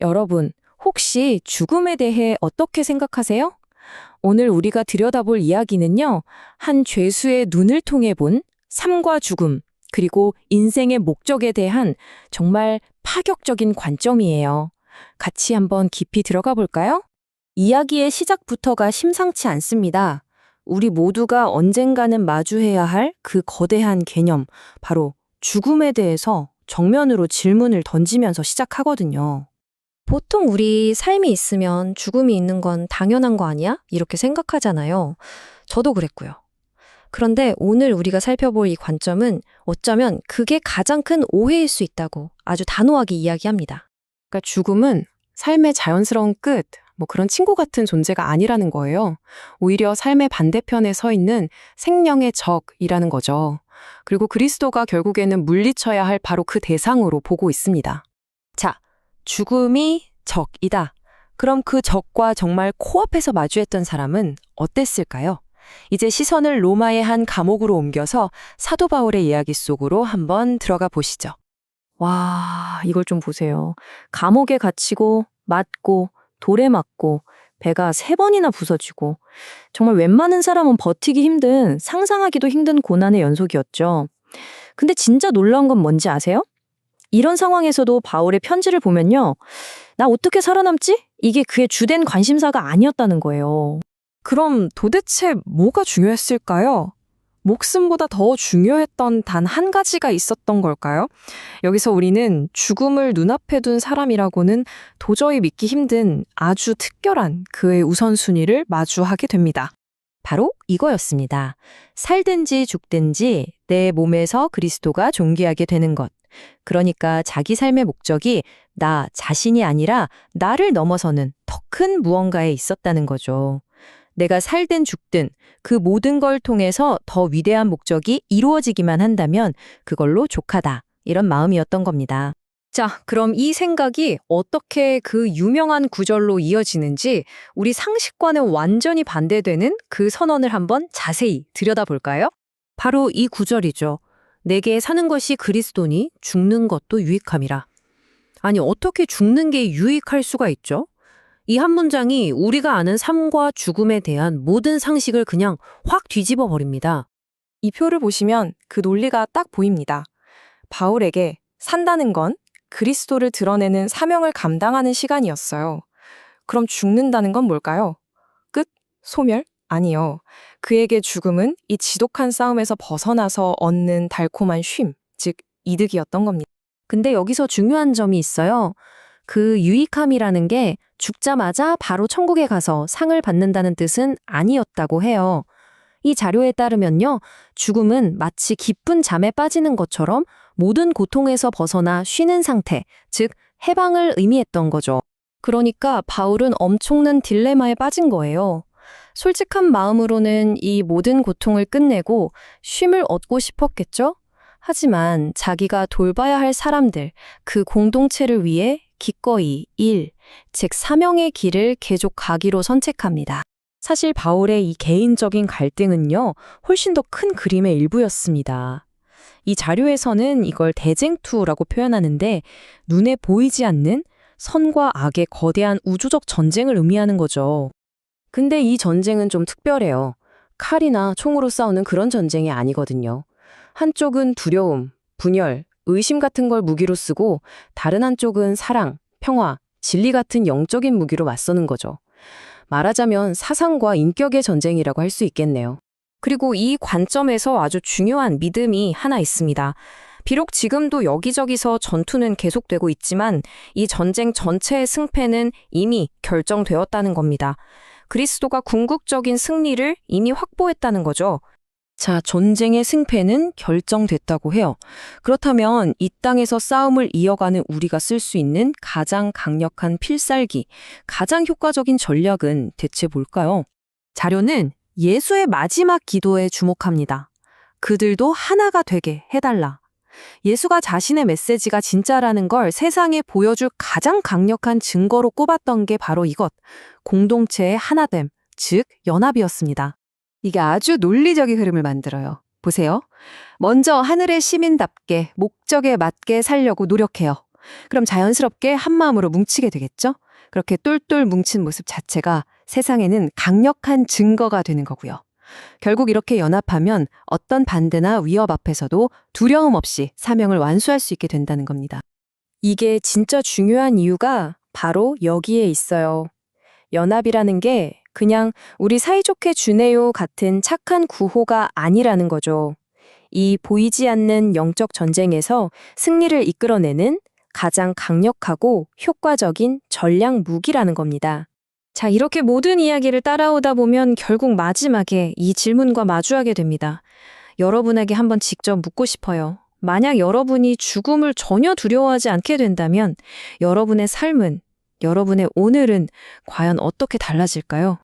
여러분, 혹시 죽음에 대해 어떻게 생각하세요? 오늘 우리가 들여다볼 이야기는요, 한 죄수의 눈을 통해 본 삶과 죽음, 그리고 인생의 목적에 대한 정말 파격적인 관점이에요. 같이 한번 깊이 들어가 볼까요? 이야기의 시작부터가 심상치 않습니다. 우리 모두가 언젠가는 마주해야 할 그 거대한 개념, 바로 죽음에 대해서 정면으로 질문을 던지면서 시작하거든요. 보통 우리 삶이 있으면 죽음이 있는 건 당연한 거 아니야? 이렇게 생각하잖아요. 저도 그랬고요. 그런데 오늘 우리가 살펴볼 이 관점은 어쩌면 그게 가장 큰 오해일 수 있다고 아주 단호하게 이야기합니다. 그러니까 죽음은 삶의 자연스러운 끝, 그런 친구 같은 존재가 아니라는 거예요. 오히려 삶의 반대편에 서 있는 생명의 적이라는 거죠. 그리고 그리스도가 결국에는 물리쳐야 할 바로 그 대상으로 보고 있습니다. 자, 죽음이 적이다. 그럼 그 적과 정말 코앞에서 마주했던 사람은 어땠을까요? 이제 시선을 로마의 한 감옥으로 옮겨서 사도 바울의 이야기 속으로 한번 들어가 보시죠. 와, 이걸 좀 보세요. 감옥에 갇히고 맞고 돌에 맞고 배가 3번이나 부서지고 정말 웬만한 사람은 버티기 힘든 상상하기도 힘든 고난의 연속이었죠. 근데 진짜 놀라운 건 뭔지 아세요? 이런 상황에서도 바울의 편지를 보면요. 나 어떻게 살아남지? 이게 그의 주된 관심사가 아니었다는 거예요. 그럼 도대체 뭐가 중요했을까요? 목숨보다 더 중요했던 단 한 가지가 있었던 걸까요? 여기서 우리는 죽음을 눈앞에 둔 사람이라고는 도저히 믿기 힘든 아주 특별한 그의 우선순위를 마주하게 됩니다. 바로 이거였습니다. 살든지 죽든지 내 몸에서 그리스도가 존귀하게 되는 것. 그러니까 자기 삶의 목적이 나 자신이 아니라 나를 넘어서는 더 큰 무언가에 있었다는 거죠. 내가 살든 죽든 그 모든 걸 통해서 더 위대한 목적이 이루어지기만 한다면 그걸로 족하다. 이런 마음이었던 겁니다. 자, 그럼 이 생각이 어떻게 그 유명한 구절로 이어지는지 우리 상식과는 완전히 반대되는 그 선언을 한번 자세히 들여다볼까요? 바로 이 구절이죠. 내게 사는 것이 그리스도니 죽는 것도 유익함이라. 아니, 어떻게 죽는 게 유익할 수가 있죠? 이 한 문장이 우리가 아는 삶과 죽음에 대한 모든 상식을 그냥 확 뒤집어 버립니다. 이 표를 보시면 그 논리가 딱 보입니다. 바울에게 산다는 건 그리스도를 드러내는 사명을 감당하는 시간이었어요. 그럼 죽는다는 건 뭘까요? 끝? 소멸? 아니요. 그에게 죽음은 이 지독한 싸움에서 벗어나서 얻는 달콤한 쉼, 즉 이득이었던 겁니다. 근데 여기서 중요한 점이 있어요. 그 유익함이라는 게 죽자마자 바로 천국에 가서 상을 받는다는 뜻은 아니었다고 해요. 이 자료에 따르면요, 죽음은 마치 깊은 잠에 빠지는 것처럼 모든 고통에서 벗어나 쉬는 상태, 즉 해방을 의미했던 거죠. 그러니까 바울은 엄청난 딜레마에 빠진 거예요. 솔직한 마음으로는 이 모든 고통을 끝내고 쉼을 얻고 싶었겠죠? 하지만 자기가 돌봐야 할 사람들, 그 공동체를 위해 기꺼이 일, 즉 사명의 길을 계속 가기로 선택합니다. 사실 바울의 이 개인적인 갈등은요, 훨씬 더 큰 그림의 일부였습니다. 이 자료에서는 이걸 대쟁투라고 표현하는데 눈에 보이지 않는 선과 악의 거대한 우주적 전쟁을 의미하는 거죠. 근데 이 전쟁은 좀 특별해요. 칼이나 총으로 싸우는 그런 전쟁이 아니거든요. 한쪽은 두려움, 분열, 의심 같은 걸 무기로 쓰고 다른 한쪽은 사랑, 평화, 진리 같은 영적인 무기로 맞서는 거죠. 말하자면 사상과 인격의 전쟁이라고 할 수 있겠네요. 그리고 이 관점에서 아주 중요한 믿음이 하나 있습니다. 비록 지금도 여기저기서 전투는 계속되고 있지만 이 전쟁 전체의 승패는 이미 결정되었다는 겁니다. 그리스도가 궁극적인 승리를 이미 확보했다는 거죠. 자, 전쟁의 승패는 결정됐다고 해요. 그렇다면 이 땅에서 싸움을 이어가는 우리가 쓸 수 있는 가장 강력한 필살기, 가장 효과적인 전략은 대체 뭘까요? 자료는 예수의 마지막 기도에 주목합니다. 그들도 하나가 되게 해달라. 예수가 자신의 메시지가 진짜라는 걸 세상에 보여줄 가장 강력한 증거로 꼽았던 게 바로 이것, 공동체의 하나됨, 즉 연합이었습니다. 이게 아주 논리적인 흐름을 만들어요. 보세요. 먼저 하늘의 시민답게 목적에 맞게 살려고 노력해요. 그럼 자연스럽게 한 마음으로 뭉치게 되겠죠? 그렇게 똘똘 뭉친 모습 자체가 세상에는 강력한 증거가 되는 거고요. 결국 이렇게 연합하면 어떤 반대나 위협 앞에서도 두려움 없이 사명을 완수할 수 있게 된다는 겁니다. 이게 진짜 중요한 이유가 바로 여기에 있어요. 연합이라는 게 그냥 우리 사이좋게 지내요 같은 착한 구호가 아니라는 거죠. 이 보이지 않는 영적 전쟁에서 승리를 이끌어내는 가장 강력하고 효과적인 전략 무기라는 겁니다. 자, 이렇게 모든 이야기를 따라오다 보면 결국 마지막에 이 질문과 마주하게 됩니다. 여러분에게 한번 직접 묻고 싶어요. 만약 여러분이 죽음을 전혀 두려워하지 않게 된다면 여러분의 삶은, 여러분의 오늘은 과연 어떻게 달라질까요?